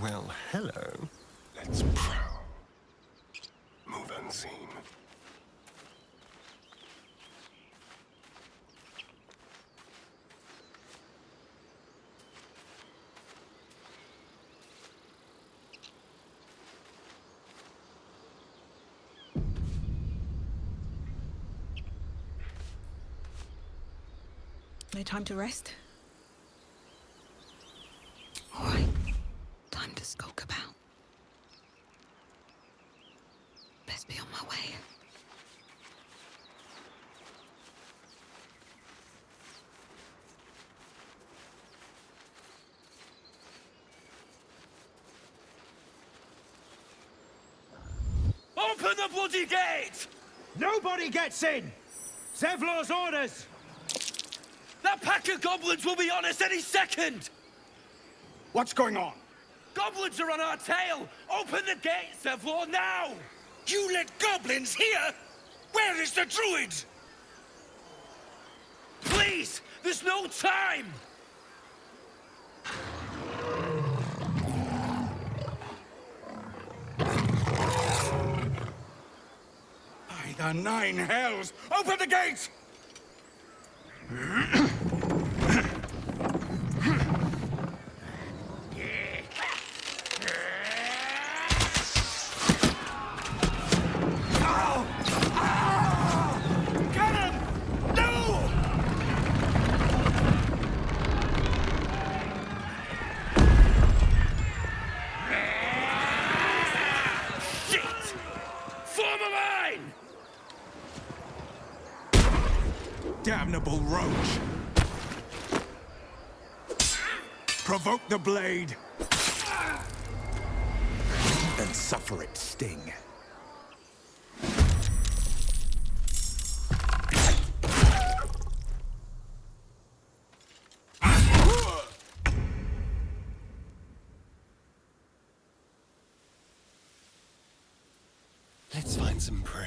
Well, hello. Let's prowl. Move unseen. No time to rest? All right, time to skulk about. Best be on my way. Open the bloody gate! Nobody gets in! Zevlor's orders! That pack of goblins will be on us any second! What's going on? Goblins are on our tail! Open the gate, Zevlor, now! You let goblins here? Where is the druid? Please! There's no time! By the nine hells! Open the gate! Damnable roach! Provoke the blade! And suffer its sting. Let's find some prey.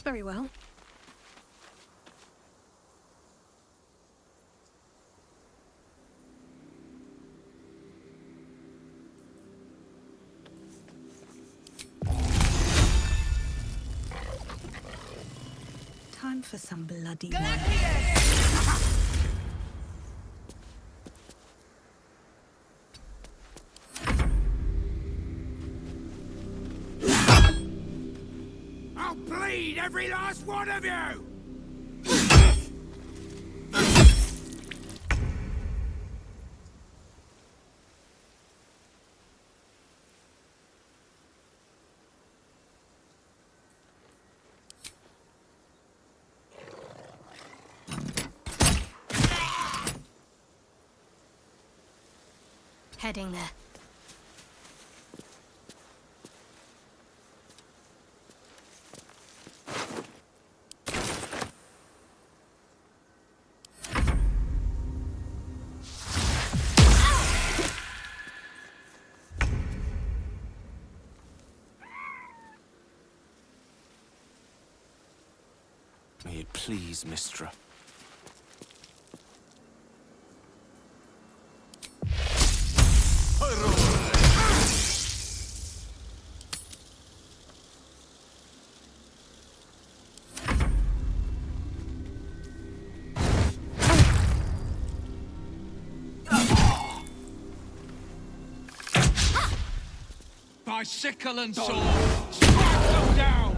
Very well. Time for some bloody wine. I'll bleed every last one of you! Heading there. May it please, Mistra. By sickle and sword, strike them down!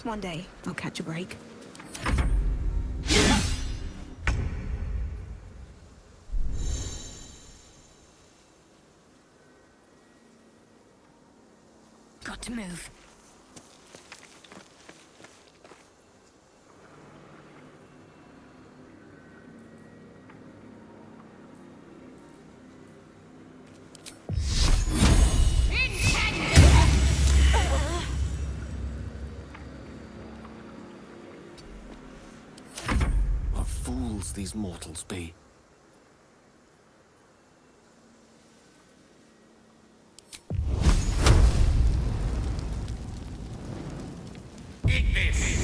One day, I'll catch a break. Got to move. What fools these mortals be. Eat this!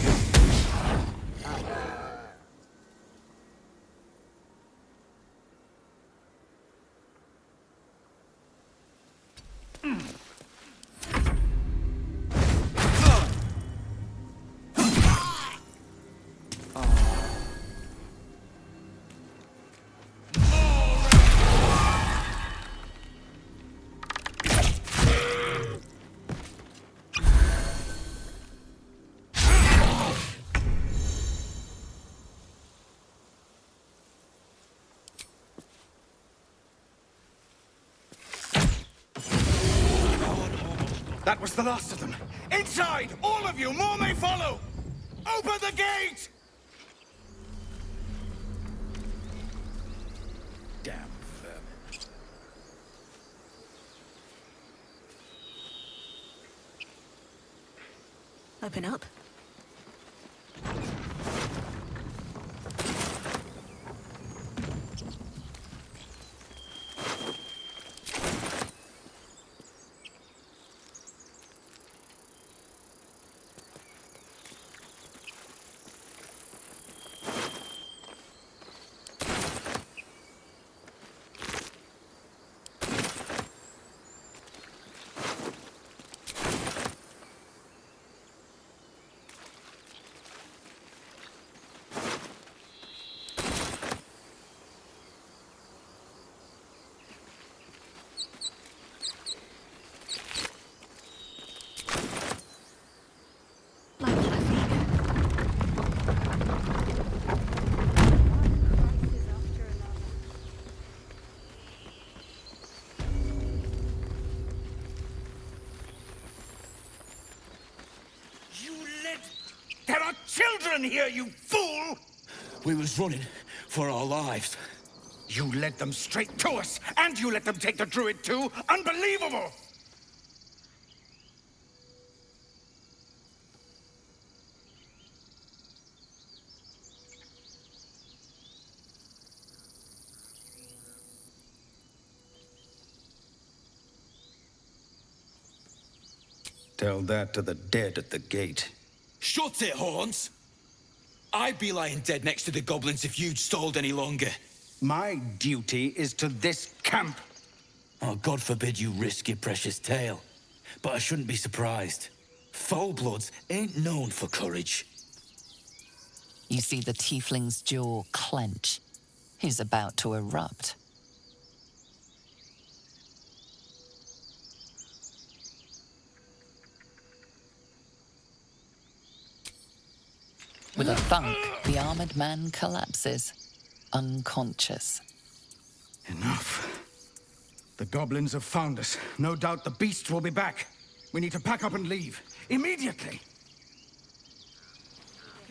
That was the last of them. Inside! All of you! More may follow! Open the gate! Damn vermin. Open up. There are children here, you fool! We was running for our lives. You led them straight to us, and you let them take the druid too? Unbelievable! Tell that to the dead at the gate. Shut it, Horns! I'd be lying dead next to the goblins if you'd stalled any longer. My duty is to this camp. Oh, God forbid you risk your precious tail. But I shouldn't be surprised. Foul-bloods ain't known for courage. You see the tiefling's jaw clench. He's about to erupt. With a thunk, the armored man collapses, unconscious. Enough. The goblins have found us. No doubt the beast will be back. We need to pack up and leave. Immediately!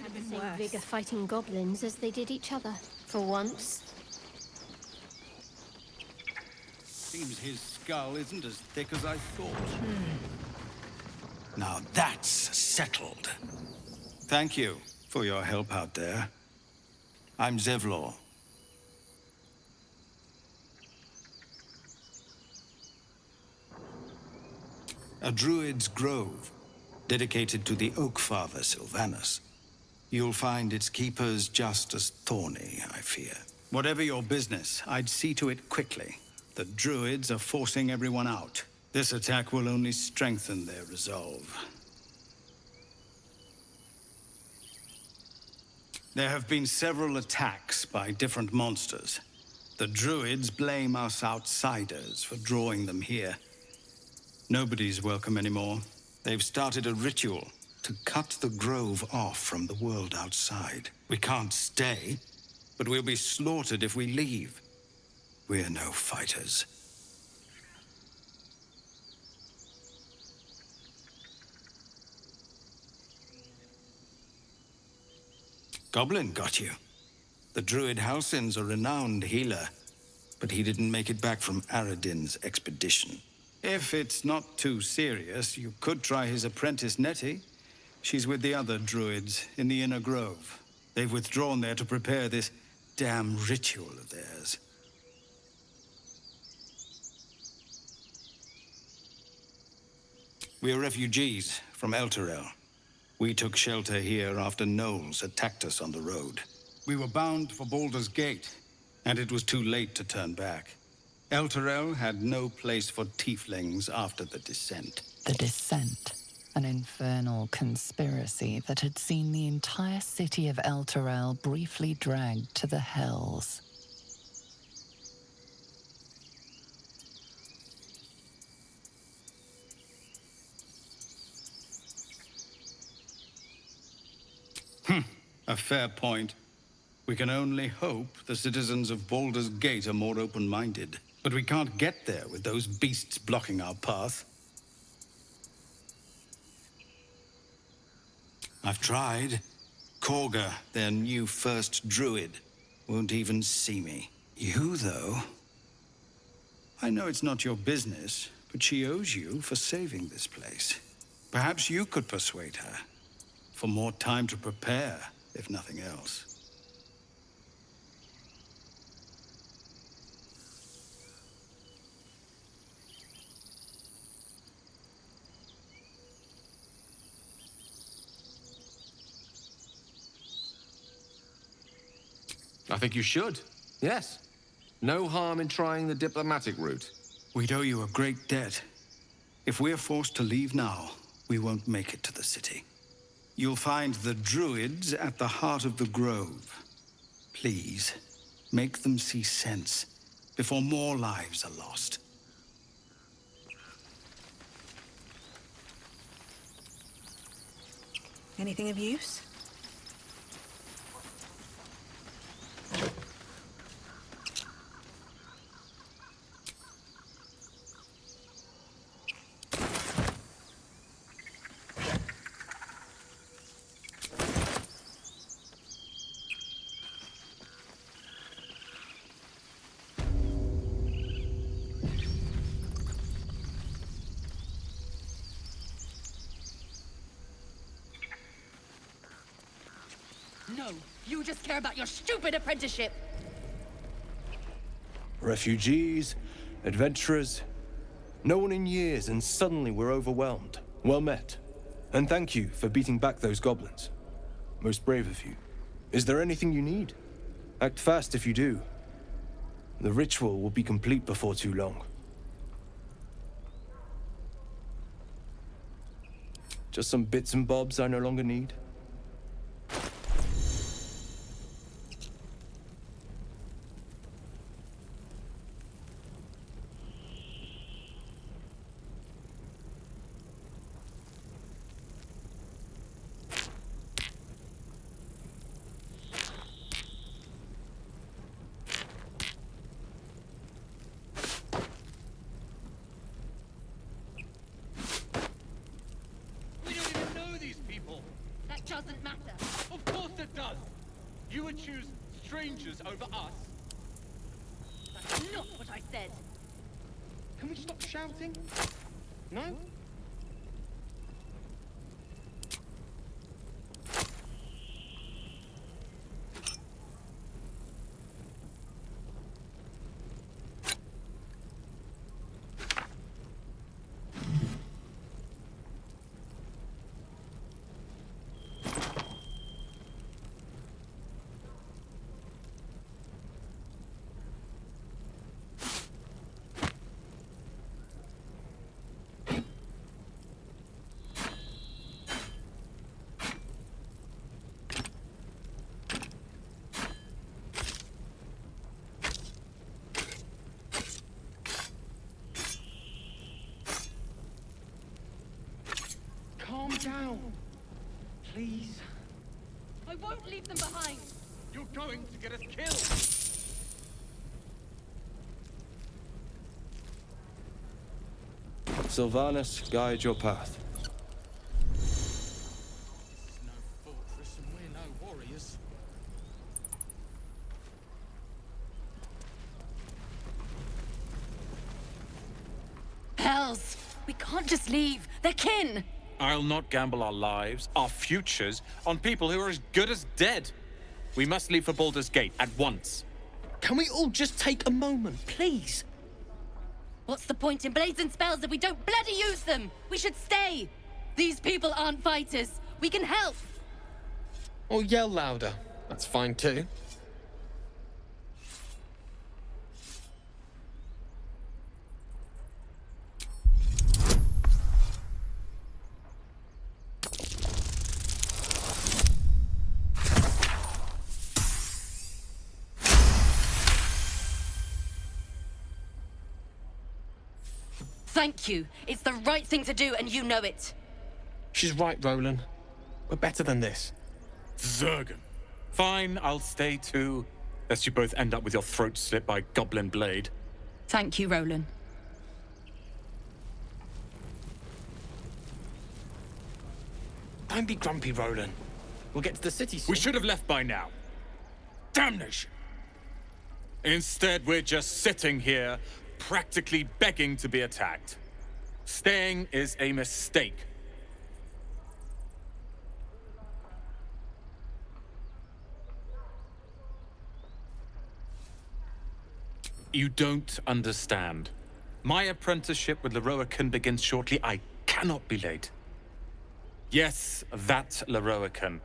Had the same vigor fighting goblins as they did each other, for once. Seems his skull isn't as thick as I thought. Now that's settled. Thank you for your help out there. I'm Zevlor. A druid's grove. dedicated to the Oak Father Sylvanus. You'll find its keepers just as thorny, I fear. Whatever your business, I'd see to it quickly. The druids are forcing everyone out. This attack will only strengthen their resolve. There have been several attacks by different monsters. The druids blame us outsiders for drawing them here. Nobody's welcome anymore. They've started a ritual to cut the grove off from the world outside. We can't stay, but we'll be slaughtered if we leave. We're no fighters. Goblin got you. The druid Halsin's a renowned healer, but he didn't make it back from Aradin's expedition. If it's not too serious, you could try his apprentice Nettie. She's with the other druids in the Inner Grove. They've withdrawn there to prepare this damn ritual of theirs. We are refugees from Elturel. We took shelter here after gnolls attacked us on the road. We were bound for Baldur's Gate, and it was too late to turn back. Elturel had no place for tieflings after the descent. The Descent, an infernal conspiracy that had seen the entire city of Elturel briefly dragged to the hells. A fair point. We can only hope the citizens of Baldur's Gate are more open-minded. But we can't get there with those beasts blocking our path. I've tried. Korga, their new first druid, won't even see me. You, though? I know it's not your business, but she owes you for saving this place. Perhaps you could persuade her. For more time to prepare, if nothing else. I think you should. Yes. No harm in trying the diplomatic route. We'd owe you a great debt. If we're forced to leave now, we won't make it to the city. You'll find the druids at the heart of the grove. Please, make them see sense before more lives are lost. Anything of use? No, you just care about your stupid apprenticeship! Refugees, adventurers, no one in years, and suddenly we're overwhelmed. Well met. And thank you for beating back those goblins. Most brave of you. Is there anything you need? Act fast if you do. The ritual will be complete before too long. Just some bits and bobs I no longer need. We don't even know these people. That doesn't matter. Of course it does. You would choose strangers over us. That's not what I said. Can we stop shouting? No? down. Please. I won't leave them behind. You're going to get us killed. Sylvanus, guide your path. No fortress and we're no warriors. Hells! We can't just leave. They're kin! I'll not gamble our lives, our futures, on people who are as good as dead. We must leave for Baldur's Gate at once. Can we all just take a moment, please? What's the point in blades and spells if we don't bloody use them? We should stay! These people aren't fighters. We can help! Or yell louder. That's fine too. Thank you. It's the right thing to do, and you know it. She's right, Roland. We're better than this. Zurgen. Fine, I'll stay too. Lest you both end up with your throat slit by goblin blade. Thank you, Roland. Don't be grumpy, Roland. We'll get to the city soon. We should have left by now. Damnation! Instead, we're just sitting here, practically begging to be attacked. Staying is a mistake. You don't understand. My apprenticeship with Lurks begins shortly. I cannot be late. Yes, that Lurks.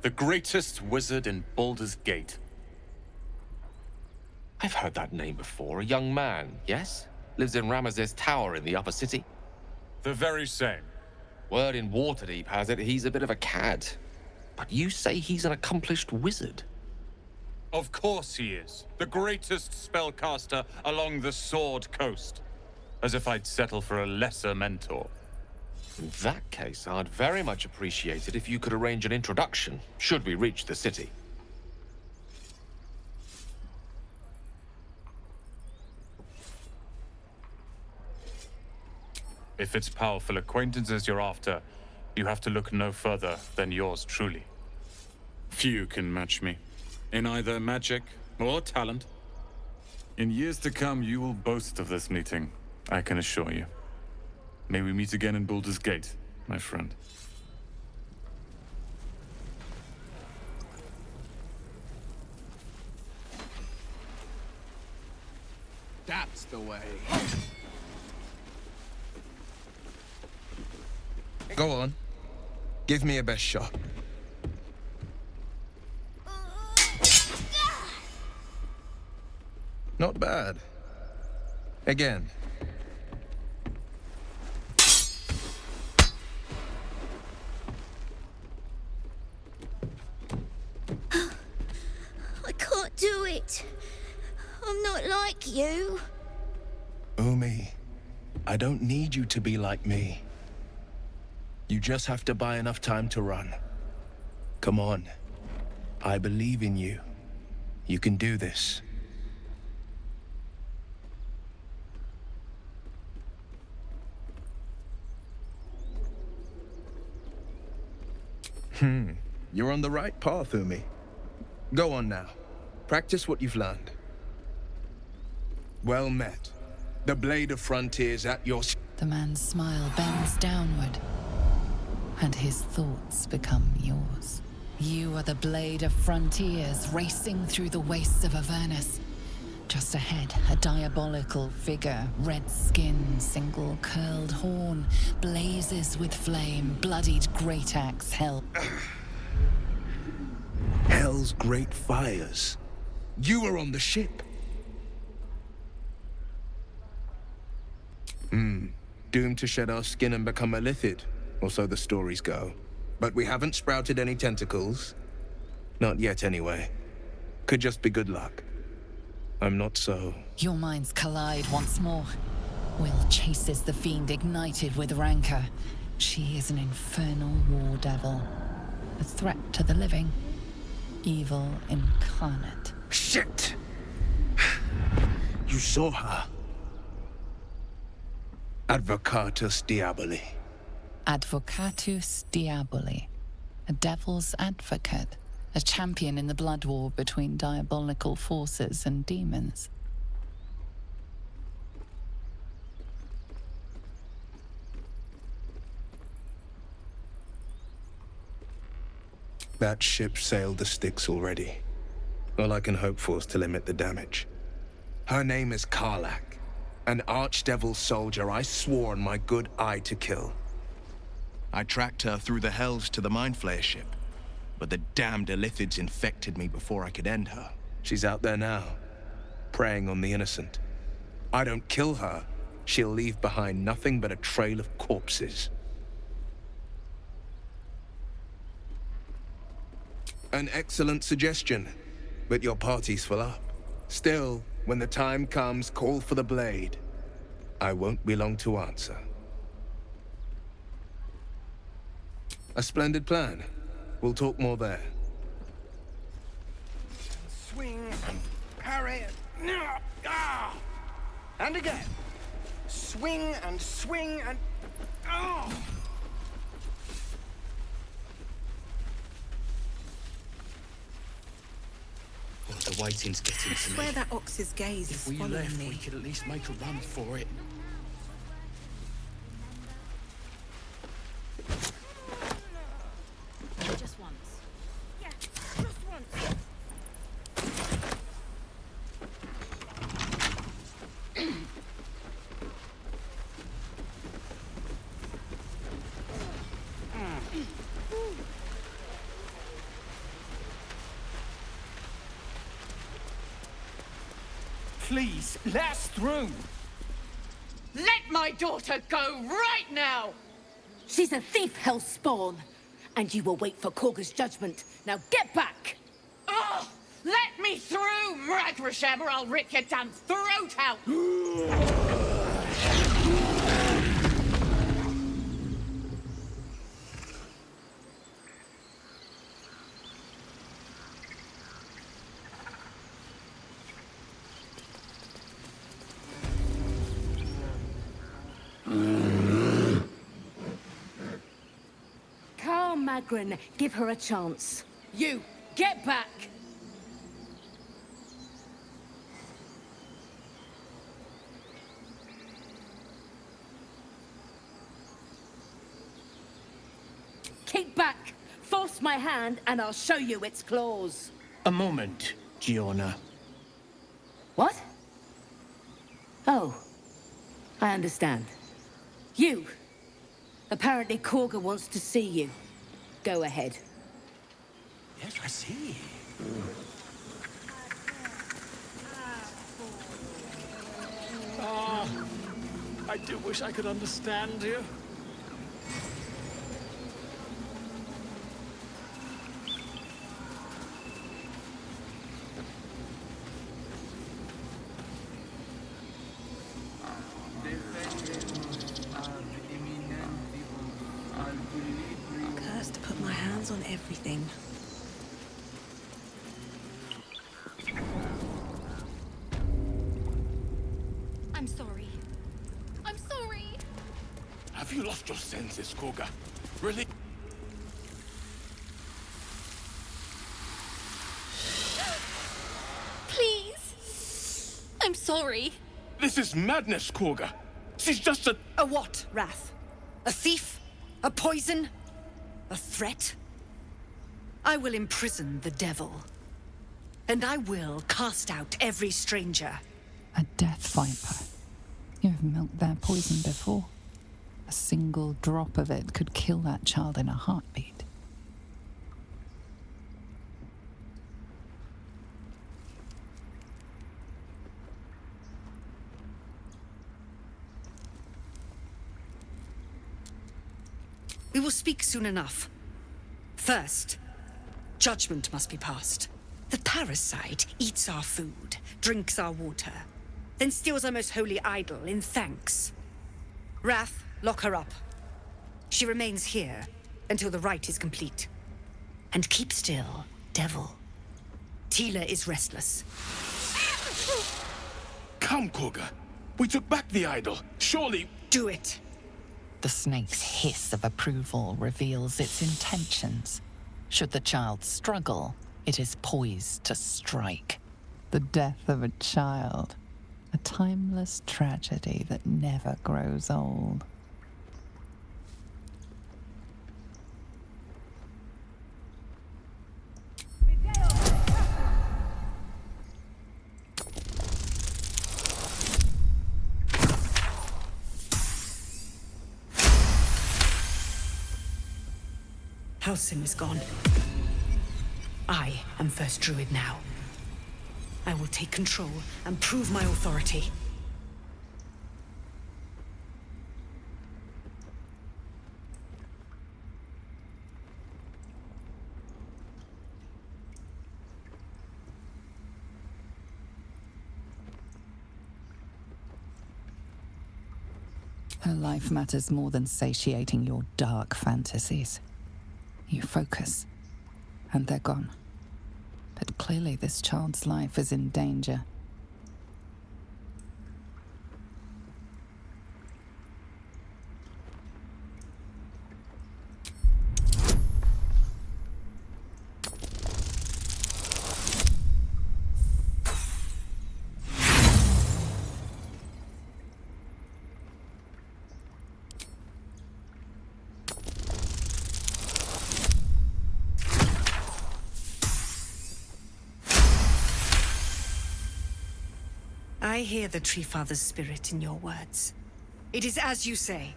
The greatest wizard in Baldur's Gate. I've heard that name before. A young man, yes? Lives in Ramesses Tower in the upper city. The very same. Word in Waterdeep has it he's a bit of a cad. But you say he's an accomplished wizard. Of course he is. The greatest spellcaster along the Sword Coast. As if I'd settle for a lesser mentor. In that case, I'd very much appreciate it if you could arrange an introduction, should we reach the city. If it's powerful acquaintances you're after, you have to look no further than yours truly. Few can match me, in either magic or talent. In years to come, you will boast of this meeting, I can assure you. May we meet again in Baldur's Gate, my friend. That's the way. Go on. Give me a best shot. Not bad. Again. I can't do it. I'm not like you. Umi, I don't need you to be like me. You just have to buy enough time to run. Come on. I believe in you. You can do this. You're on the right path, Umi. Go on now. Practice what you've learned. Well met. The Blade of Frontiers at your... The man's smile bends downward, and his thoughts become yours. You are the Blade of Frontiers racing through the wastes of Avernus. Just ahead, a diabolical figure, red skin, single curled horn, blazes with flame, bloodied great axe held. Hell's great fires. You were on the ship. Doomed to shed our skin and become a lithid, or so the stories go. But we haven't sprouted any tentacles. Not yet, anyway. Could just be good luck. I'm not so... Your minds collide once more. Will chases the fiend ignited with rancor. She is an infernal war devil, a threat to the living, evil incarnate. Shit! You saw her. Advocatus Diaboli. Advocatus Diaboli, a devil's advocate, a champion in the blood war between diabolical forces and demons. That ship sailed the Styx already. All I can hope for is to limit the damage. Her name is Karlach, an archdevil soldier I swore on my good eye to kill. I tracked her through the hells to the Mind Flayer ship, but the damned Illithids infected me before I could end her. She's out there now, preying on the innocent. I don't kill her, she'll leave behind nothing but a trail of corpses. An excellent suggestion, but your party's full up. Still, when the time comes, call for the blade. I won't be long to answer. A splendid plan. We'll talk more there. Swing and parry. And again. Swing and swing and... Oh! Oh, the waiting's getting I to me. swear that ox's gaze is If we following left, me. we could at least make a run for it. Just once. Yeah, just once. Please, let us through. Let my daughter go right now! She's a thief, hellspawn. And you will wait for Korga's judgment. Now get back! Oh! Let me through, Mragrasham, or I'll rip your damn throat out! Carl Magrin, give her a chance. You, get back! Kick back! Force my hand and I'll show you its claws. A moment, Giorna. What? Oh, I understand. You! Apparently Korga wants to see you. Go ahead. Yes, I see. I do wish I could understand you. Cursed to put my hands on everything. I'm sorry. I'm sorry. Have you lost your senses, Korga? Really? Please. I'm sorry. This is madness, Korga. She's just a... A what, Wrath? A thief? A poison? A threat? I will imprison the devil. And I will cast out every stranger. A death viper. You have milked their poison before. A single drop of it could kill that child in a heartbeat. We will speak soon enough. First, judgment must be passed. The parasite eats our food, drinks our water, then steals our most holy idol in thanks. Wrath, lock her up. She remains here until the rite is complete. And keep still, devil. Tila is restless. Come, Korga. We took back the idol. Surely... Do it. The snake's hiss of approval reveals its intentions. Should the child struggle, it is poised to strike. The death of a child. A timeless tragedy that never grows old. Halsin is gone. I am first druid now. I will take control and prove my authority. Her life matters more than satiating your dark fantasies. You focus, and they're gone. But clearly this child's life is in danger. I hear the Tree Father's spirit in your words. It is as you say.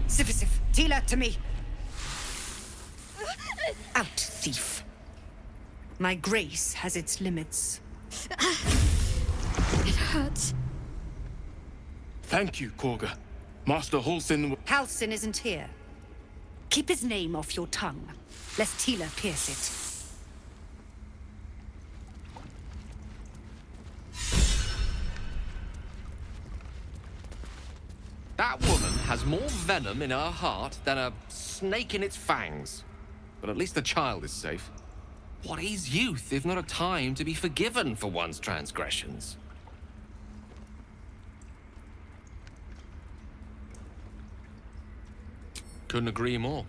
Sifisif, Tila, to me! Out, thief. My grace has its limits. It hurts. Thank you, Korga. Master Halsin... Halsin isn't here. Keep his name off your tongue, lest Tila pierce it. That woman has more venom in her heart than a snake in its fangs. But at least the child is safe. What is youth if not a time to be forgiven for one's transgressions? Couldn't agree more.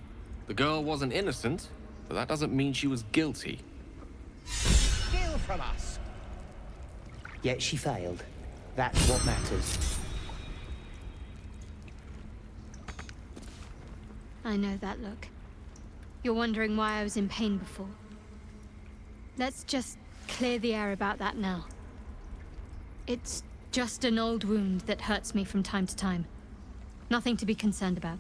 The girl wasn't innocent, but that doesn't mean she was guilty. Steal from us! Yet she failed. That's what matters. I know that look. You're wondering why I was in pain before. Let's just clear the air about that now. It's just an old wound that hurts me from time to time. Nothing to be concerned about.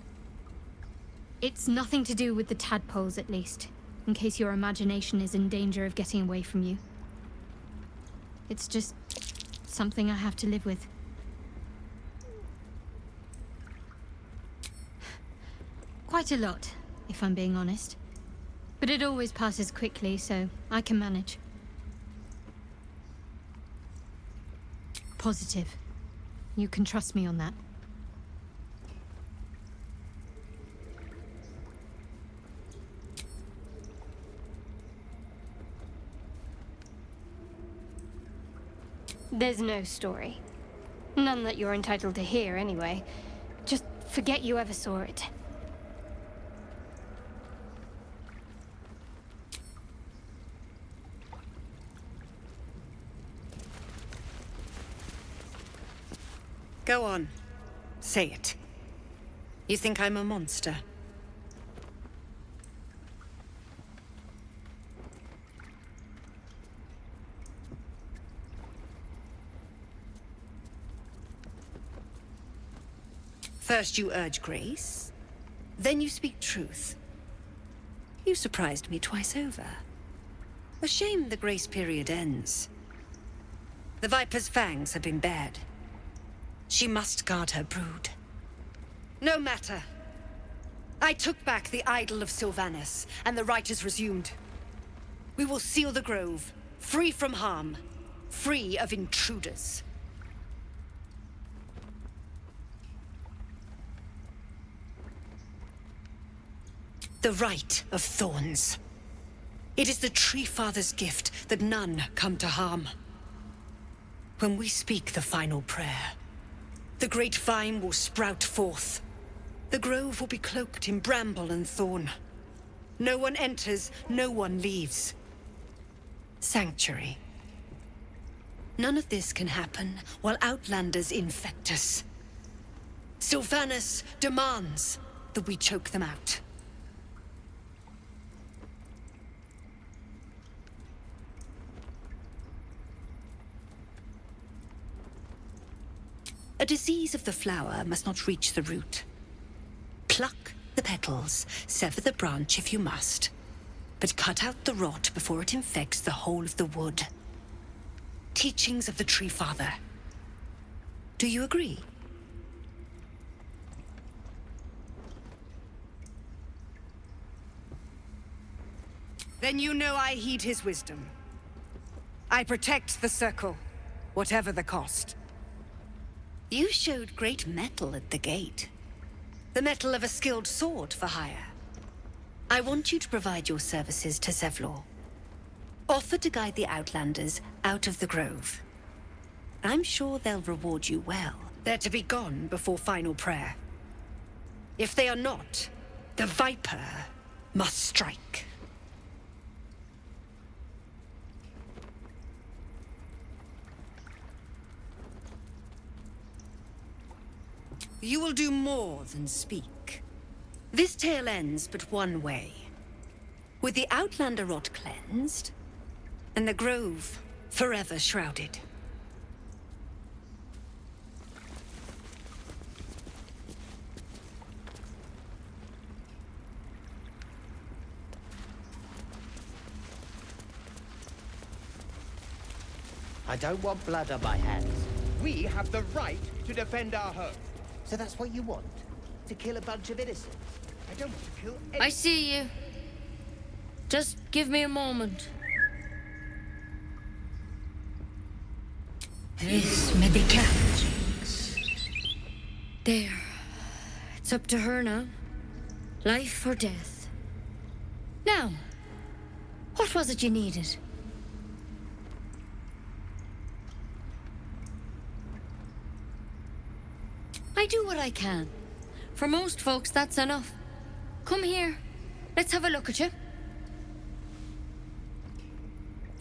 It's nothing to do with the tadpoles, at least, in case your imagination is in danger of getting away from you. It's just something I have to live with. Quite a lot, if I'm being honest. But it always passes quickly, so I can manage. Positive. You can trust me on that. There's no story. None that you're entitled to hear, anyway. Just forget you ever saw it. Go on. Say it. You think I'm a monster? First you urge grace, then you speak truth. You surprised me twice over. A shame the grace period ends. The Viper's fangs have been bared. She must guard her brood. No matter. I took back the idol of Sylvanas, and the rite is resumed. We will seal the grove, free from harm, free of intruders. The right of thorns. It is the Tree Father's gift that none come to harm. When we speak the final prayer, the great vine will sprout forth. The grove will be cloaked in bramble and thorn. No one enters, no one leaves. Sanctuary. None of this can happen while Outlanders infect us. Sylvanas demands that we choke them out. A disease of the flower must not reach the root. Pluck the petals, sever the branch if you must, but cut out the rot before it infects the whole of the wood. Teachings of the Tree Father. Do you agree? Then you know I heed his wisdom. I protect the circle, whatever the cost. You showed great mettle at the gate. The mettle of a skilled sword for hire. I want you to provide your services to Zevlor. Offer to guide the Outlanders out of the grove. I'm sure they'll reward you well. They're to be gone before final prayer. If they are not, the Viper must strike. You will do more than speak. This tale ends but one way. With the Outlander rot cleansed, and the grove forever shrouded. I don't want blood on my hands. We have the right to defend our home. So that's what you want? To kill a bunch of innocents? I don't want to kill I see you. Just give me a moment. This may be catch. There. It's up to her now. Life or death. Now, what was it you needed? I do what I can. For most folks, that's enough. Come here. Let's have a look at you.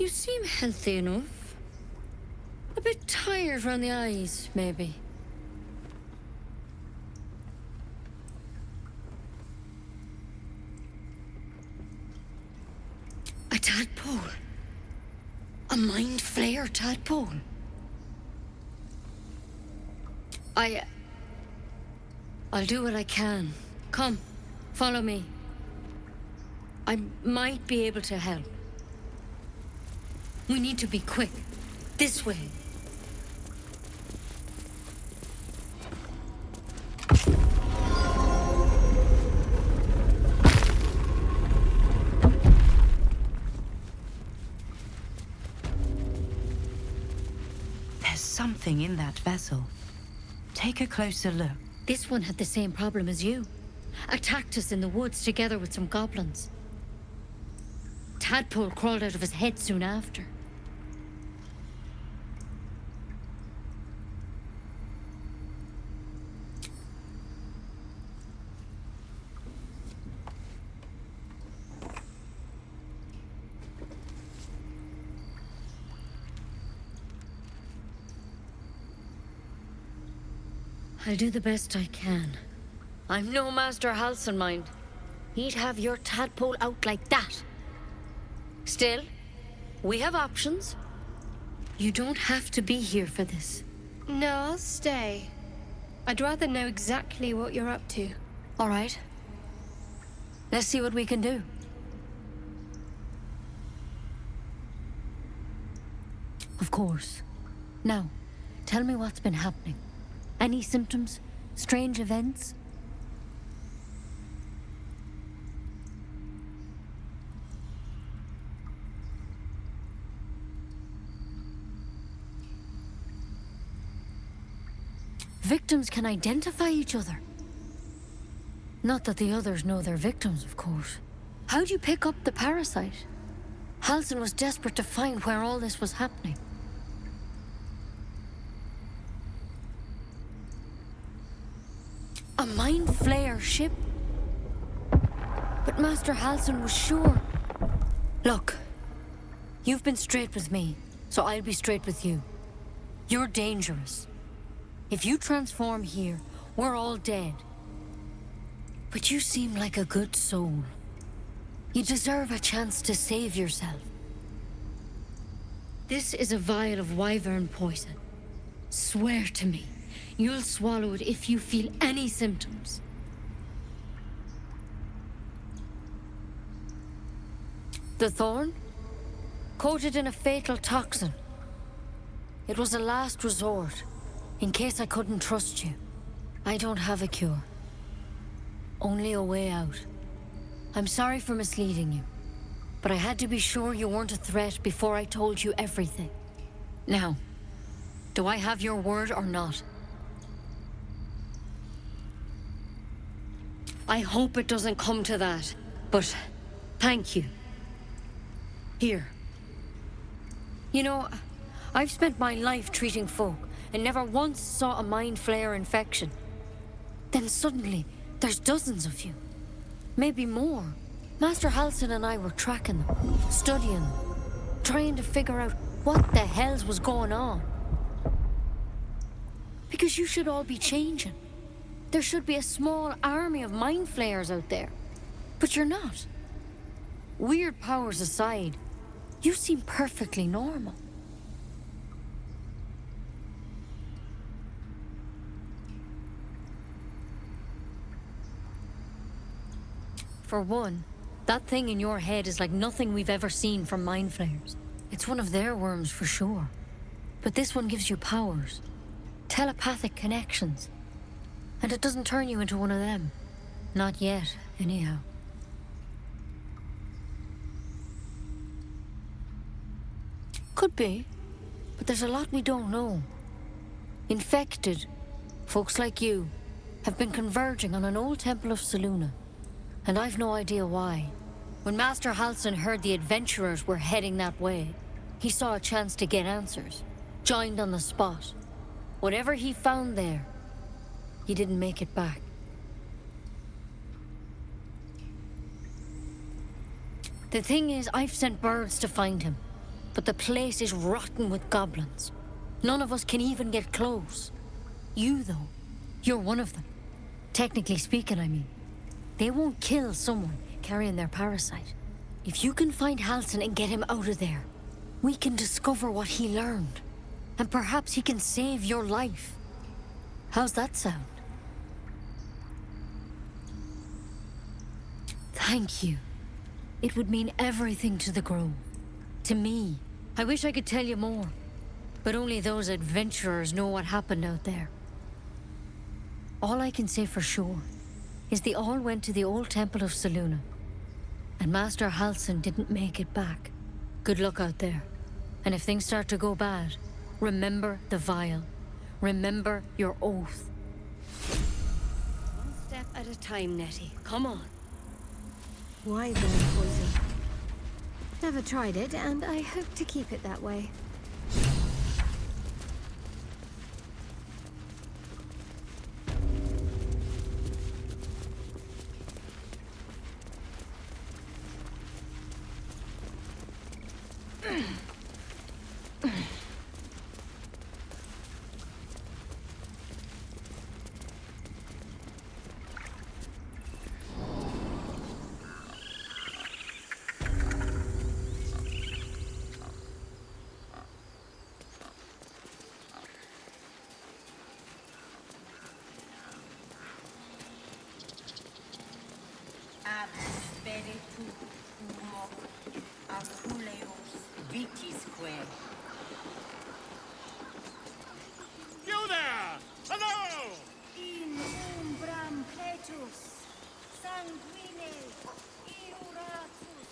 You seem healthy enough. A bit tired around the eyes, maybe. A tadpole. A mind flayer tadpole. I'll do what I can. Come, follow me. I might be able to help. We need to be quick. This way. There's something in that vessel. Take a closer look. This one had the same problem as you. Attacked us in the woods together with some goblins. Tadpole crawled out of his head soon after. I'll do the best I can. I'm no Master Halson, mind. He'd have your tadpole out like that. Still, we have options. You don't have to be here for this. No, I'll stay. I'd rather know exactly what you're up to. All right. Let's see what we can do. Of course. Now, tell me what's been happening. Any symptoms? Strange events? Victims can identify each other. Not that the others know they're victims, of course. How'd you pick up the parasite? Halsin was desperate to find where all this was happening. A mind flayer ship? But Master Halsin was sure. Look, you've been straight with me, so I'll be straight with you. You're dangerous. If you transform here, we're all dead. But you seem like a good soul. You deserve a chance to save yourself. This is a vial of wyvern poison. Swear to me, you'll swallow it if you feel any symptoms. The thorn? Coated in a fatal toxin. It was a last resort, in case I couldn't trust you. I don't have a cure. Only a way out. I'm sorry for misleading you, but I had to be sure you weren't a threat before I told you everything. Now, do I have your word or not? I hope it doesn't come to that, but thank you. Here. You know, I've spent my life treating folk and never once saw a mind flayer infection. Then suddenly, there's dozens of you. Maybe more. Master Halsin and I were tracking them, studying them, trying to figure out what the hells was going on. Because you should all be changing. There should be a small army of mind flayers out there. But you're not. Weird powers aside, you seem perfectly normal. For one, that thing in your head is like nothing we've ever seen from mind flayers. It's one of their worms for sure. But this one gives you powers. Telepathic connections. And it doesn't turn you into one of them. Not yet, anyhow. Could be, but there's a lot we don't know. Infected, folks like you, have been converging on an old temple of Selûne. And I've no idea why. When Master Halsin heard the adventurers were heading that way, he saw a chance to get answers. Joined on the spot. Whatever he found there, he didn't make it back. The thing is, I've sent birds to find him. But the place is rotten with goblins. None of us can even get close. You, though, you're one of them. Technically speaking, I mean. They won't kill someone carrying their parasite. If you can find Halsin and get him out of there, we can discover what he learned. And perhaps he can save your life. How's that sound? Thank you. It would mean everything to the Grove. To me. I wish I could tell you more. But only those adventurers know what happened out there. All I can say for sure is they all went to the old temple of Selûne. And Master Halsin didn't make it back. Good luck out there. And if things start to go bad, remember the vial. Remember your oath. One step at a time, Nettie. Come on. Wyvern poison. Never tried it, and I hope to keep it that way. You there! Hello! In umbram pletus, sanguine iuratus.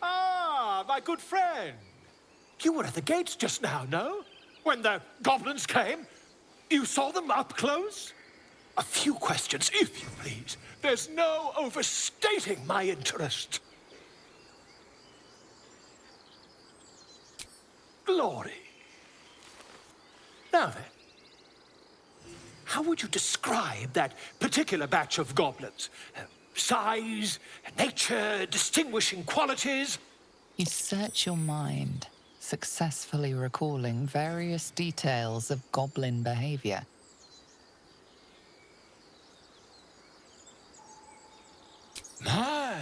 Ah, my good friend! You were at the gates just now, no? When the goblins came? You saw them up close? A few questions, if you please. There's no overstating my interest. Glory. Now then, how would you describe that particular batch of goblins? Size, nature, distinguishing qualities? You search your mind, successfully recalling various details of goblin behavior. My,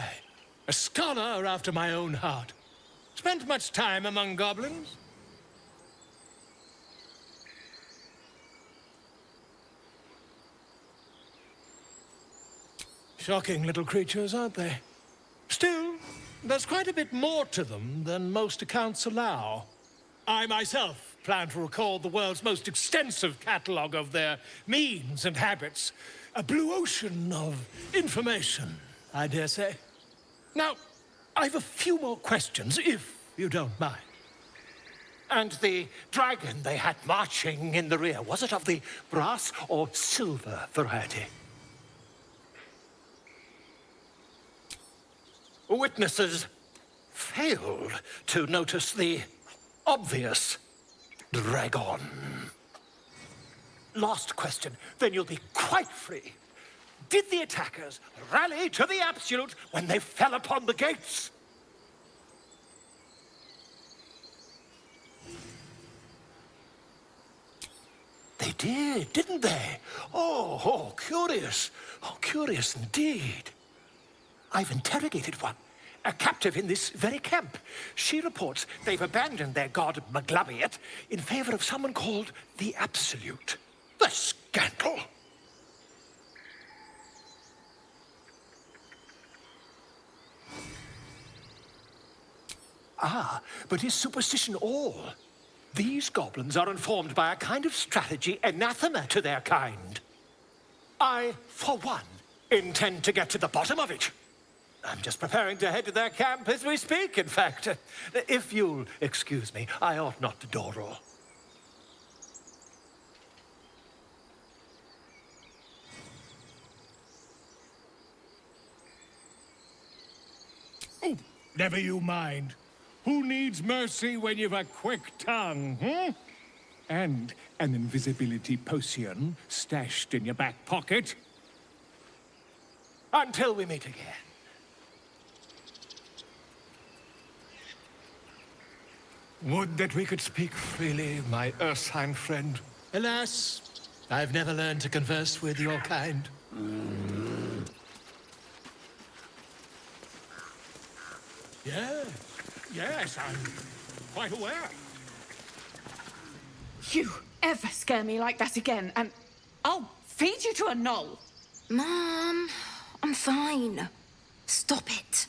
a scholar after my own heart. Spent much time among goblins? Shocking little creatures, aren't they? Still, there's quite a bit more to them than most accounts allow. I myself plan to record the world's most extensive catalogue of their means and habits. A blue ocean of information, I dare say. Now, I've a few more questions, if you don't mind. And the dragon they had marching in the rear, was it of the brass or silver variety? Witnesses failed to notice the obvious dragon. Last question, then you'll be quite free. Did the attackers rally to the absolute when they fell upon the gates? They did, didn't they? Oh, curious. Oh, curious indeed. I've interrogated one, a captive in this very camp. She reports they've abandoned their god Maglabiet in favor of someone called the Absolute. The scandal! Ah, but is superstition all? These goblins are informed by a kind of strategy anathema to their kind. I, for one, intend to get to the bottom of it. I'm just preparing to head to their camp as we speak, in fact. If you'll excuse me, I ought not to door-roll. Oh, never you mind. Who needs mercy when you've a quick tongue, hmm? And an invisibility potion stashed in your back pocket? Until we meet again. Would that we could speak freely, my ursine friend. Alas, I've never learned to converse with your kind. Yes, I'm quite aware. You ever scare me like that again, and I'll feed you to a knoll. Mom, I'm fine. Stop it.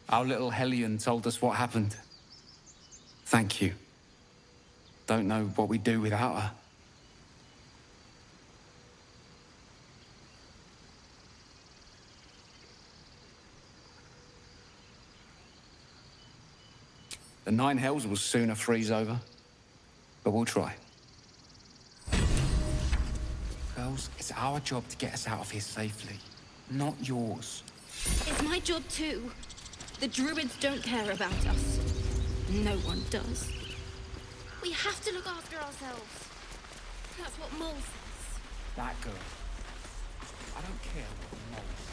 Our little Hellion told us what happened. Thank you. Don't know what we'd do without her. The Nine Hells will sooner freeze over, but we'll try. Girls, it's our job to get us out of here safely, not yours. It's my job too. The druids don't care about us. No one does. We have to look after ourselves. That's what Mole says. That girl. I don't care what the Mole says.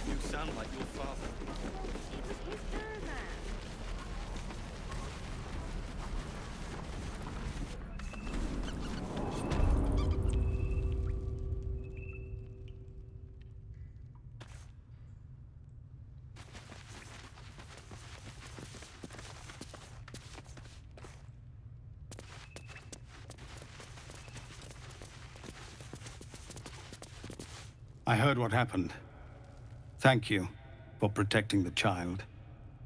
You sound like your father. I heard what happened. Thank you for protecting the child.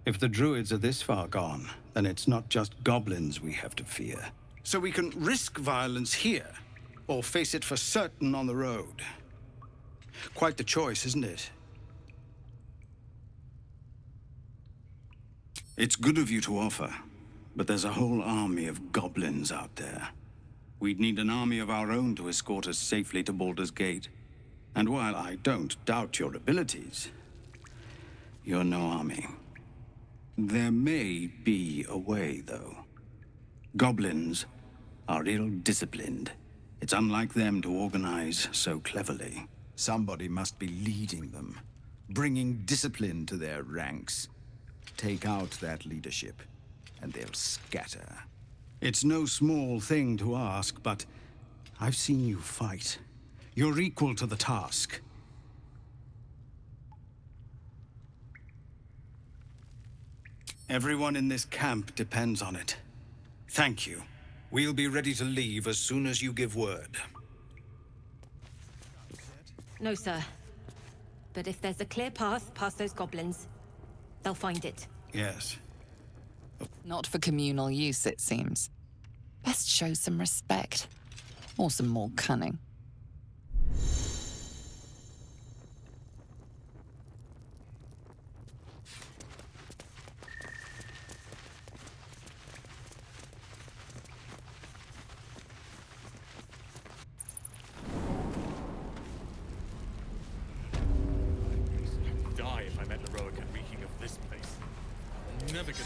If the druids are this far gone, then it's not just goblins we have to fear. So we can risk violence here, or face it for certain on the road. Quite the choice, isn't it? It's good of you to offer, but there's a whole army of goblins out there. We'd need an army of our own to escort us safely to Baldur's Gate. And while I don't doubt your abilities, you're no army. There may be a way, though. Goblins are ill-disciplined. It's unlike them to organize so cleverly. Somebody must be leading them, bringing discipline to their ranks. Take out that leadership, and they'll scatter. It's no small thing to ask, but I've seen you fight. You're equal to the task. Everyone in this camp depends on it. Thank you. We'll be ready to leave as soon as you give word. No, sir. But if there's a clear path past those goblins, they'll find it. Yes. Not for communal use, it seems. Best show some respect. Or some more cunning. Die if I met Eroica reeking of this place. I'll never get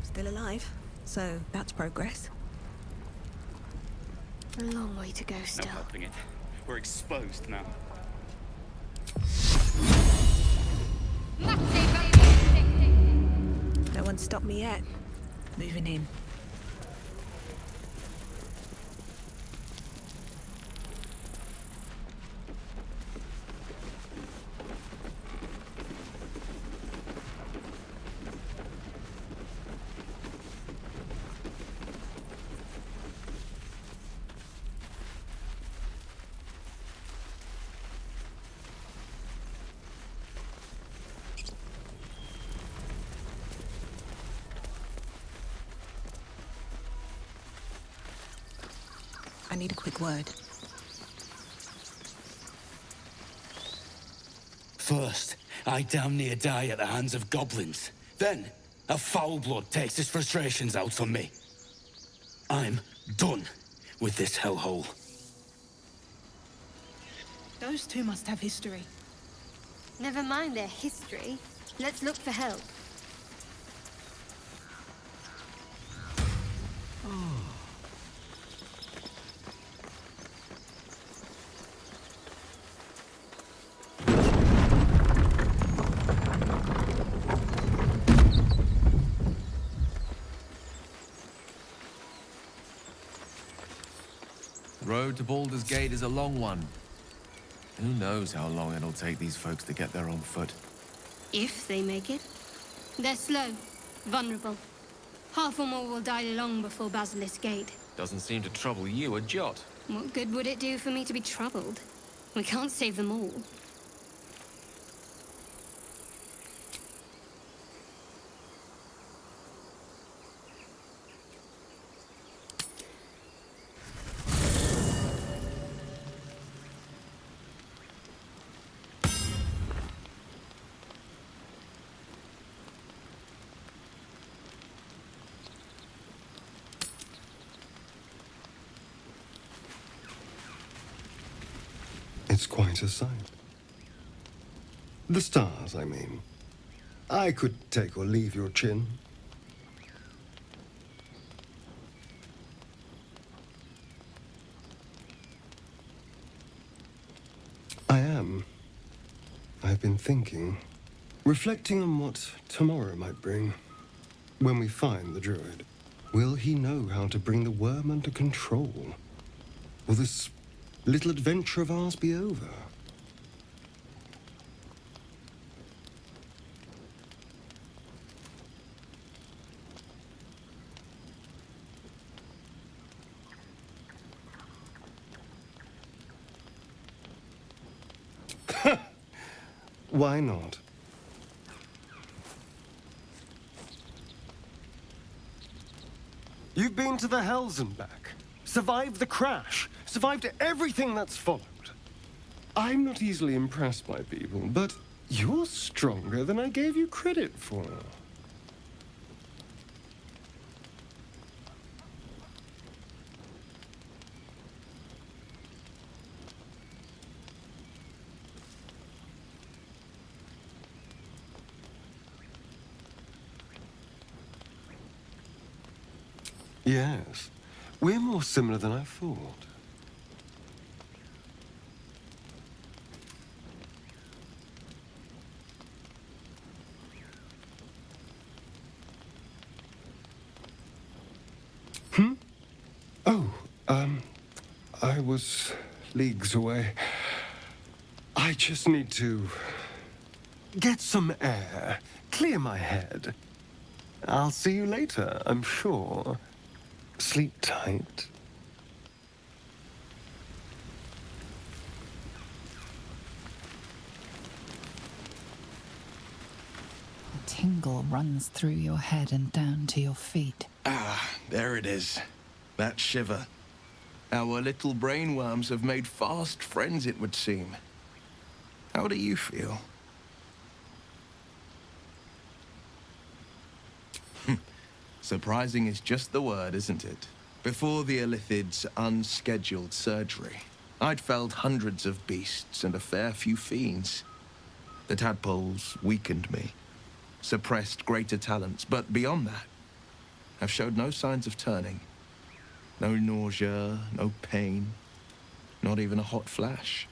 Still alive, so that's progress. A long way to go still. No helping it. We're exposed now. No one's stopped me yet. Moving in. I need a quick word. First, I damn near die at the hands of goblins. Then, a foul blood takes his frustrations out on me. I'm done with this hellhole. Those two must have history. Never mind their history. Let's look for help. The road to Baldur's Gate is a long one. Who knows how long it'll take these folks to get there on foot. If they make it. They're slow, vulnerable. Half or more will die long before Basilisk Gate. Doesn't seem to trouble you a jot. What good would it do for me to be troubled? We can't save them all. It's quite a sight. The stars, I mean. I could take or leave your chin. I am. I've been thinking, reflecting on what tomorrow might bring. When we find the druid, will he know how to bring the worm under control? Will this little adventure of ours be over? Why not? You've been to the Hells and back, survived the crash, survived everything that's followed. I'm not easily impressed by people, but you're stronger than I gave you credit for. Yes, we're more similar than I thought. Oh, I was leagues away. I just need to get some air, clear my head. I'll see you later, I'm sure. Sleep tight. A tingle runs through your head and down to your feet. Ah, there it is. That shiver. Our little brainworms have made fast friends, it would seem. How do you feel? Surprising is just the word, isn't it? Before the Illithid's unscheduled surgery, I'd felled hundreds of beasts and a fair few fiends. The tadpoles weakened me, suppressed greater talents, but beyond that, have showed no signs of turning. No nausea, no pain, not even a hot flash.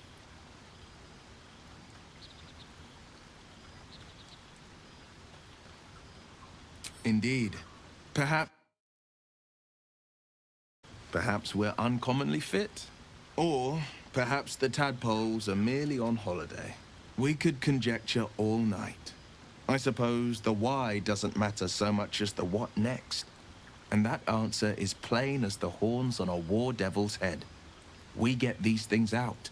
Indeed. Perhaps we're uncommonly fit. Or perhaps the tadpoles are merely on holiday. We could conjecture all night. I suppose the why doesn't matter so much as the what next. And that answer is plain as the horns on a war devil's head. We get these things out.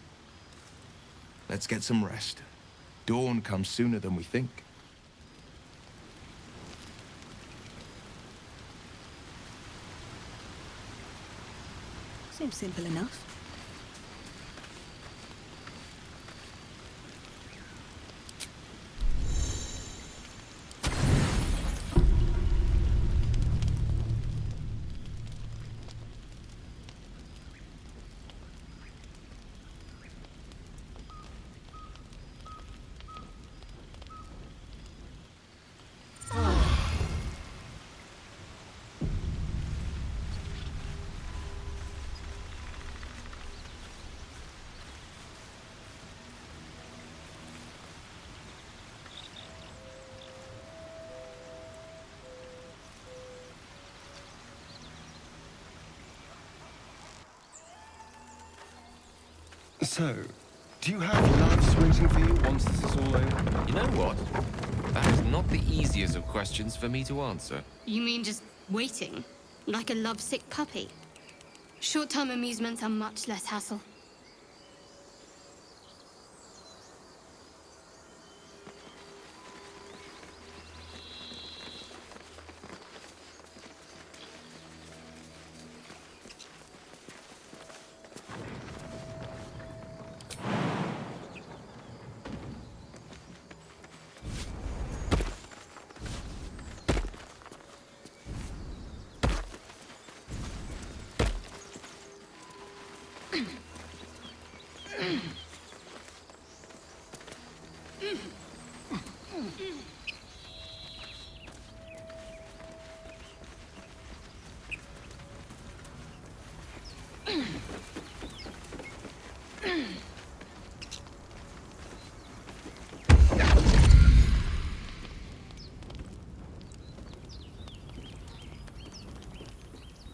Let's get some rest. Dawn comes sooner than we think. Seems simple enough. So, do you have loves waiting for you once this is all over? You know what? That is not the easiest of questions for me to answer. You mean just waiting? Like a lovesick puppy? Short-term amusements are much less hassle.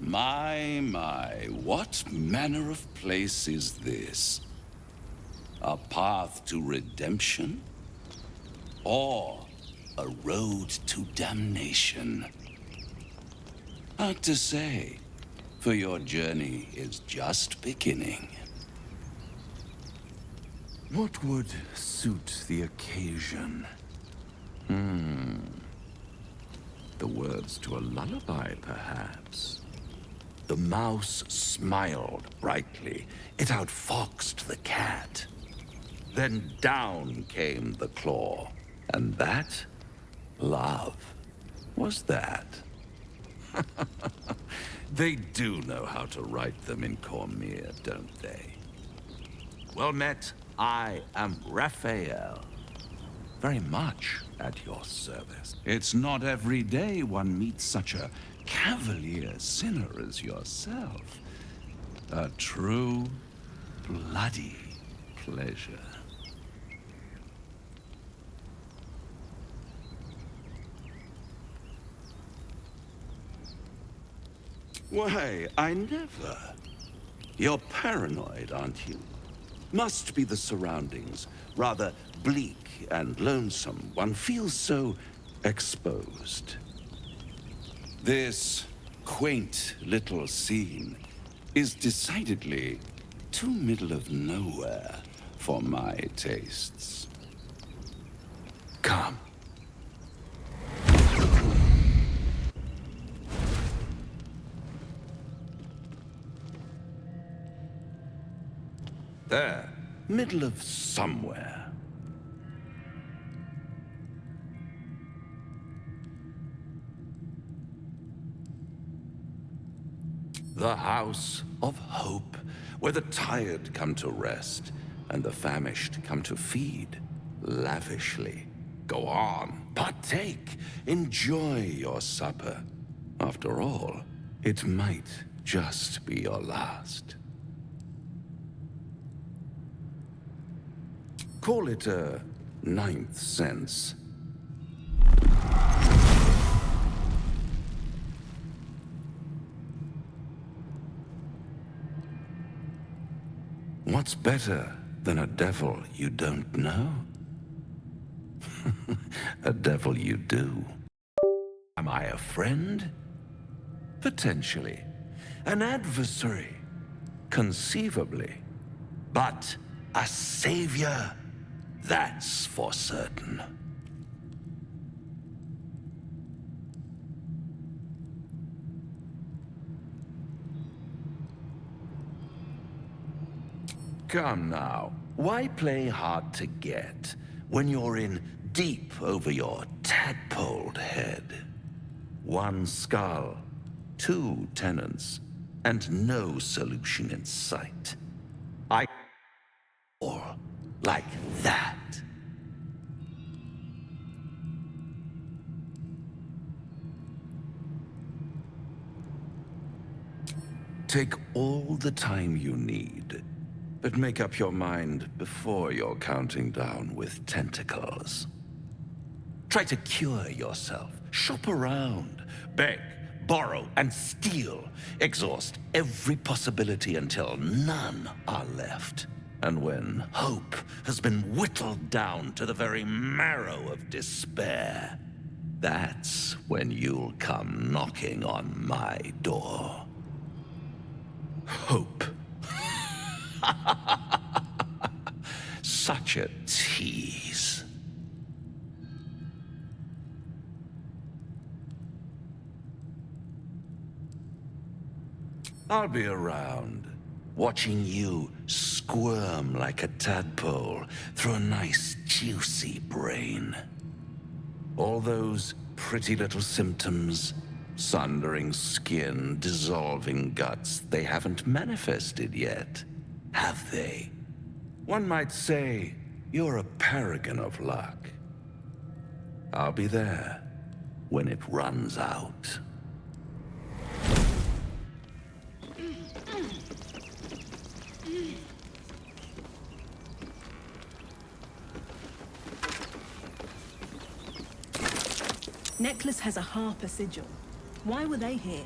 My, what manner of place is this? A path to redemption? Or a road to damnation? Hard to say, for your journey is just beginning. What would suit the occasion? The words to a lullaby, perhaps. The mouse smiled brightly. It outfoxed the cat. Then down came the claw. And that, love, was that. They do know how to write them in Cormier, don't they? Well met, I am Raphael. Very much at your service. It's not every day one meets such a cavalier sinner as yourself. A true, bloody pleasure. Why, I never. You're paranoid, aren't you? Must be the surroundings. Rather bleak and lonesome. One feels so exposed. This quaint little scene is decidedly too middle of nowhere for my tastes. Come. There, middle of somewhere. The House of Hope, where the tired come to rest and the famished come to feed lavishly. Go on, partake, enjoy your supper. After all, it might just be your last. Call it a ninth sense. What's better than a devil you don't know? A devil you do. Am I a friend? Potentially. An adversary? Conceivably. But a savior? That's for certain. Come now, why play hard to get when you're in deep over your tadpoled head? One skull, two tenants, and no solution in sight. Or like that. Take all the time you need, but make up your mind before you're counting down with tentacles. Try to cure yourself. Shop around. Beg, borrow, and steal. Exhaust every possibility until none are left. And when hope has been whittled down to the very marrow of despair, that's when you'll come knocking on my door. Hope. Such a tease. I'll be around, watching you squirm like a tadpole through a nice, juicy brain. All those pretty little symptoms, sundering skin, dissolving guts, they haven't manifested yet, have they? One might say you're a paragon of luck. I'll be there when it runs out. Necklace has a Harper sigil. Why were they here?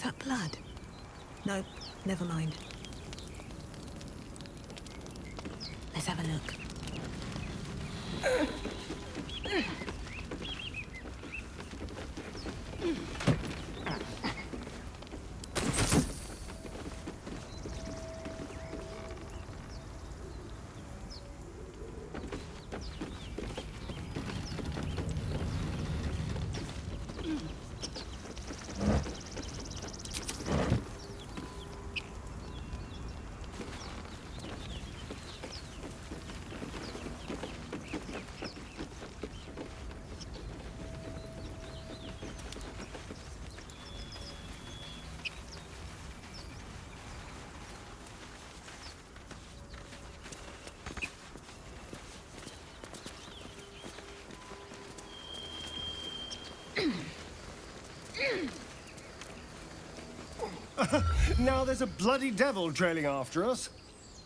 that blood? No, never mind. Let's have a look. Now there's a bloody devil trailing after us.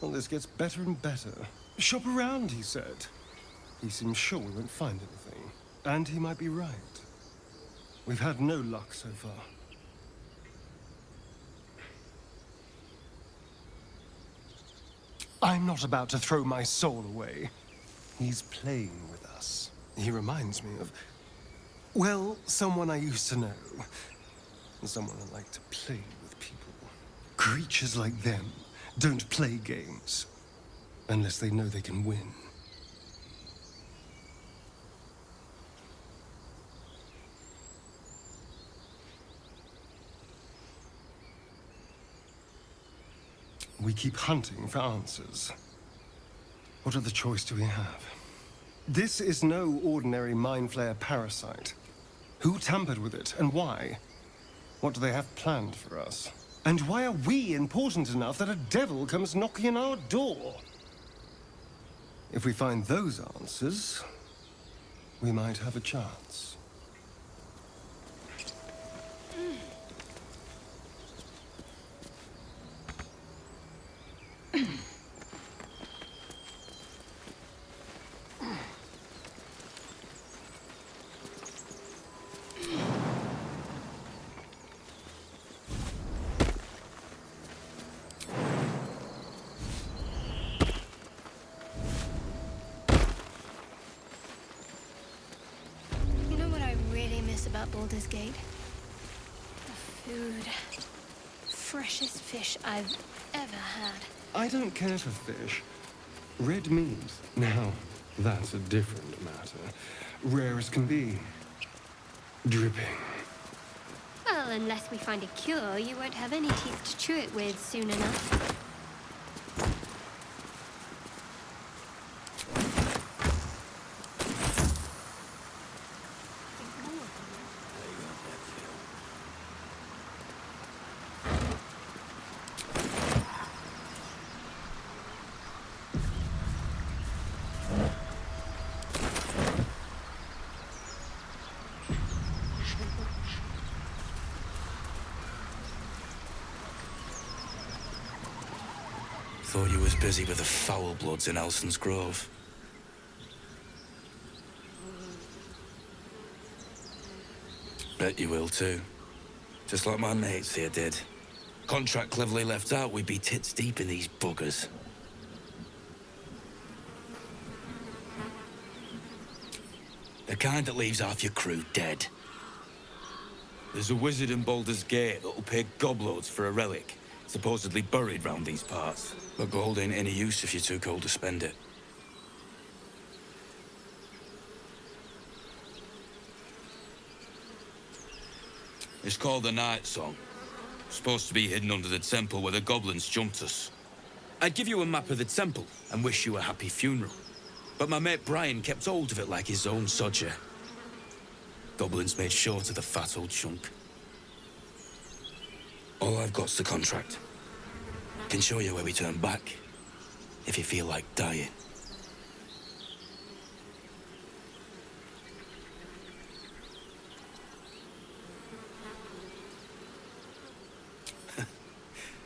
Well, this gets better and better. Shop around, he said. He seems sure we won't find anything. And he might be right. We've had no luck so far. I'm not about to throw my soul away. He's playing with us. He reminds me of, well, someone I used to know. Someone I like to play with people. Creatures like them don't play games unless they know they can win. We keep hunting for answers. What other choice do we have? This is no ordinary mind flayer parasite. Who tampered with it, and why? What do they have planned for us? And why are we important enough that a devil comes knocking on our door? If we find those answers, we might have a chance. About Baldur's Gate. The food. Freshest fish I've ever had. I don't care for fish. Red meat. Now, that's a different matter. Rare as can be. Dripping. Well, unless we find a cure, you won't have any teeth to chew it with soon enough. Thought you was busy with the foul bloods in Elson's Grove. Bet you will too. Just like my mates here did. Contract cleverly left out, we'd be tits deep in these buggers. The kind that leaves half your crew dead. There's a wizard in Baldur's Gate that'll pay gobloads for a relic, supposedly buried round these parts. But gold ain't any use if you're too cold to spend it. It's called the Night Song. Supposed to be hidden under the temple where the goblins jumped us. I'd give you a map of the temple and wish you a happy funeral. But my mate Brian kept hold of it like his own sodger. Goblins made short of the fat old chunk. All I've got's the contract. Can show you where we turn back, if you feel like dying.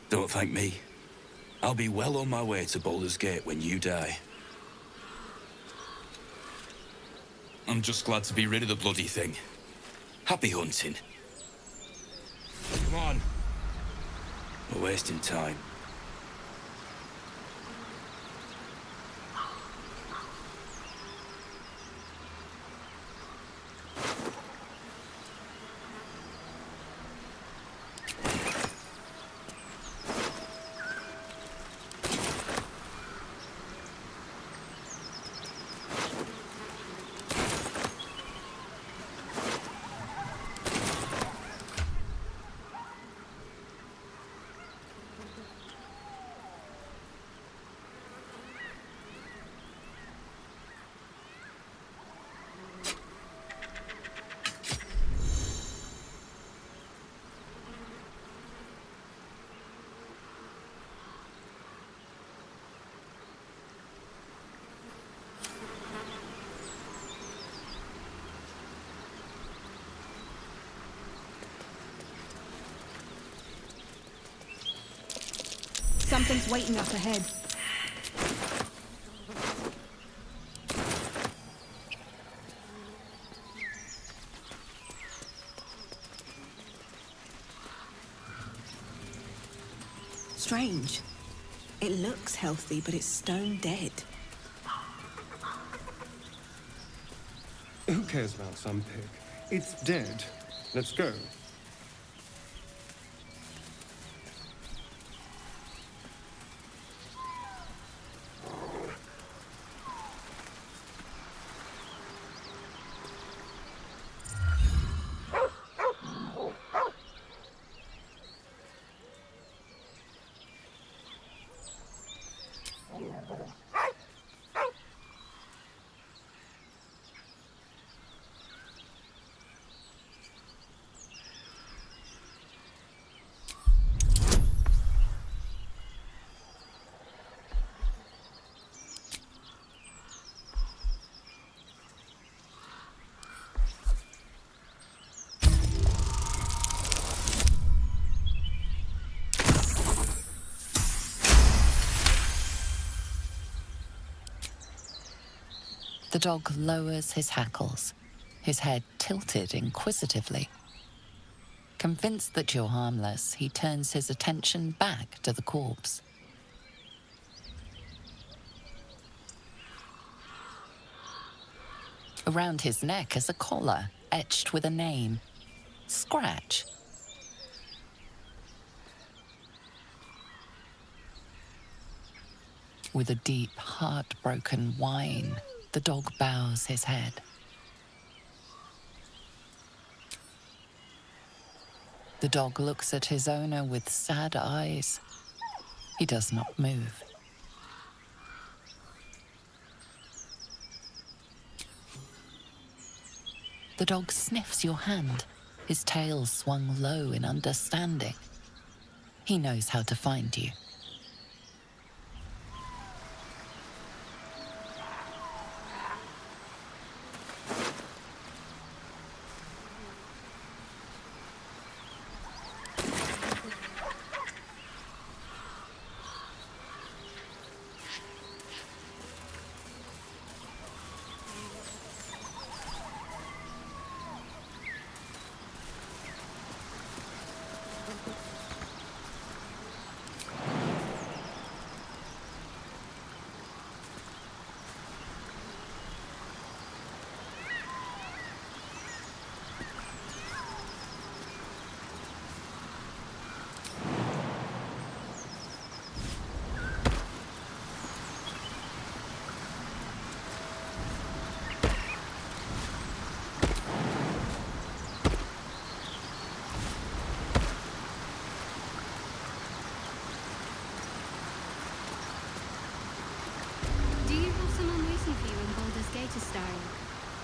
Don't thank me. I'll be well on my way to Baldur's Gate when you die. I'm just glad to be rid of the bloody thing. Happy hunting. Come on, We're wasting time. Something's waiting up ahead. Strange. It looks healthy, but it's stone dead. Who cares about some pig? It's dead. Let's go. The dog lowers his hackles, his head tilted inquisitively. Convinced that you're harmless, he turns his attention back to the corpse. Around his neck is a collar etched with a name, Scratch. With a deep, heartbroken whine, the dog bows his head. The dog looks at his owner with sad eyes. He does not move. The dog sniffs your hand, his tail swung low in understanding. He knows how to find you.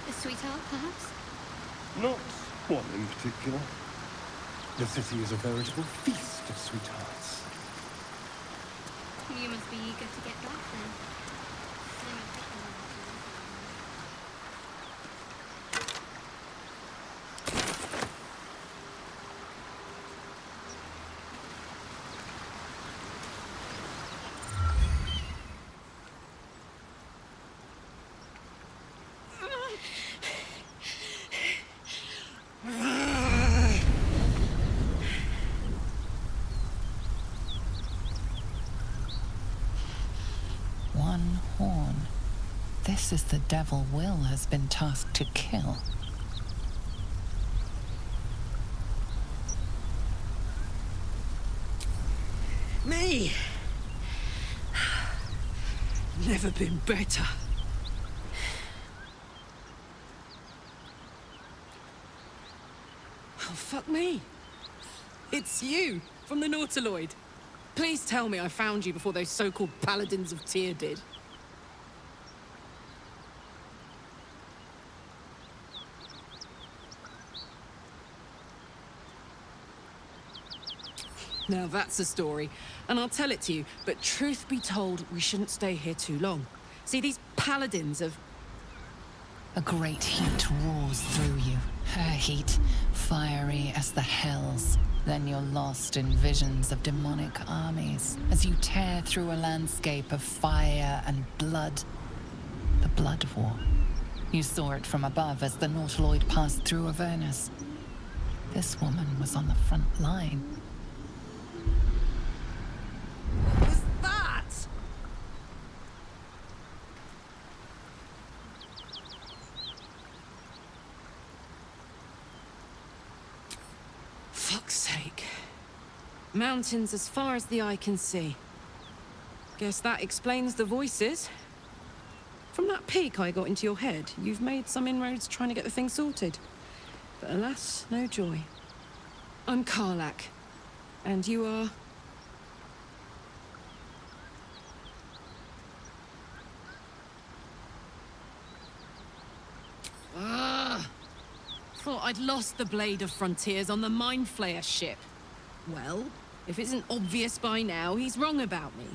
A sweetheart, perhaps? Not one in particular. The city is a veritable feast of sweethearts. You must be eager to get back then. horn. This is the devil Will has been tasked to kill. Me? Never been better. Oh, fuck me. It's you, from the Nautiloid. Please tell me I found you before those so-called Paladins of Tyr did. Now that's a story, and I'll tell it to you, but truth be told, we shouldn't stay here too long. See, these Paladins of... A great heat roars through you. Her heat, fiery as the hells. Then you're lost in visions of demonic armies as you tear through a landscape of fire and blood. The Blood War. You saw it from above as the Nautiloid passed through Avernus. This woman was on the front line. What was that? Fuck's sake. Mountains as far as the eye can see. Guess that explains the voices. From that peek I got into your head, you've made some inroads trying to get the thing sorted. But alas, no joy. I'm Karlach. And you are... Thought I'd lost the Blade of Frontiers on the Mind Flayer ship. Well, if it isn't obvious by now, he's wrong about me.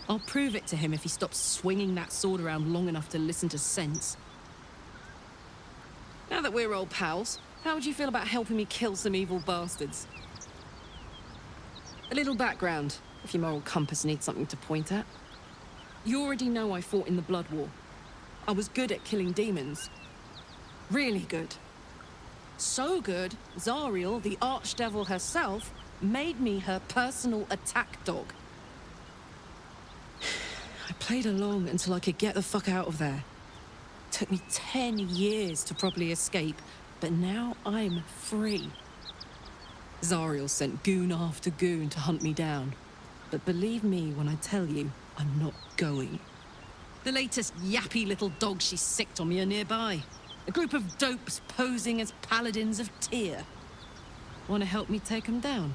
I'll prove it to him if he stops swinging that sword around long enough to listen to sense. Now that we're old pals, how would you feel about helping me kill some evil bastards? A little background, if your moral compass needs something to point at. You already know I fought in the Blood War. I was good at killing demons. Really good. So good, Zariel, the archdevil herself, made me her personal attack dog. I played along until I could get the fuck out of there. Took me 10 years to properly escape, but now I'm free. Zariel sent goon after goon to hunt me down. But believe me when I tell you, I'm not going. The latest yappy little dogs she sicked on me are nearby. A group of dopes posing as Paladins of Tyr. Want to help me take them down?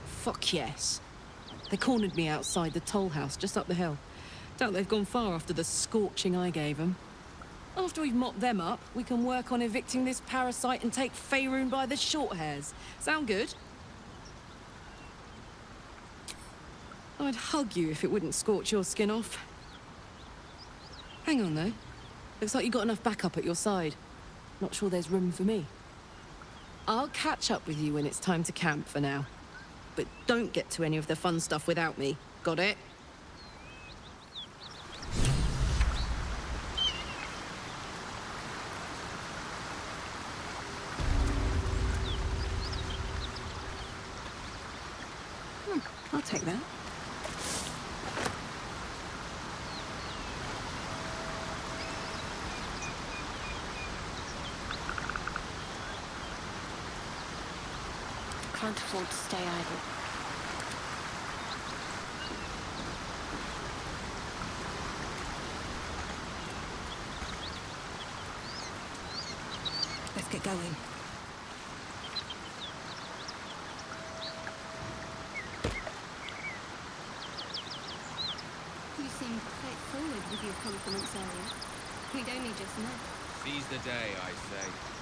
Fuck yes. They cornered me outside the toll house just up the hill. Doubt they've gone far after the scorching I gave them. After we've mopped them up, we can work on evicting this parasite and take Faerun by the short hairs. Sound good? I'd hug you if it wouldn't scorch your skin off. Hang on, though. Looks like you got enough backup at your side. Not sure there's room for me. I'll catch up with you when it's time to camp for now. But don't get to any of the fun stuff without me. Got it? I'll take that. Can't afford to stay idle. Let's get going. You seemed quite forward with your confidence earlier. We'd only just met. Seize the day, I say.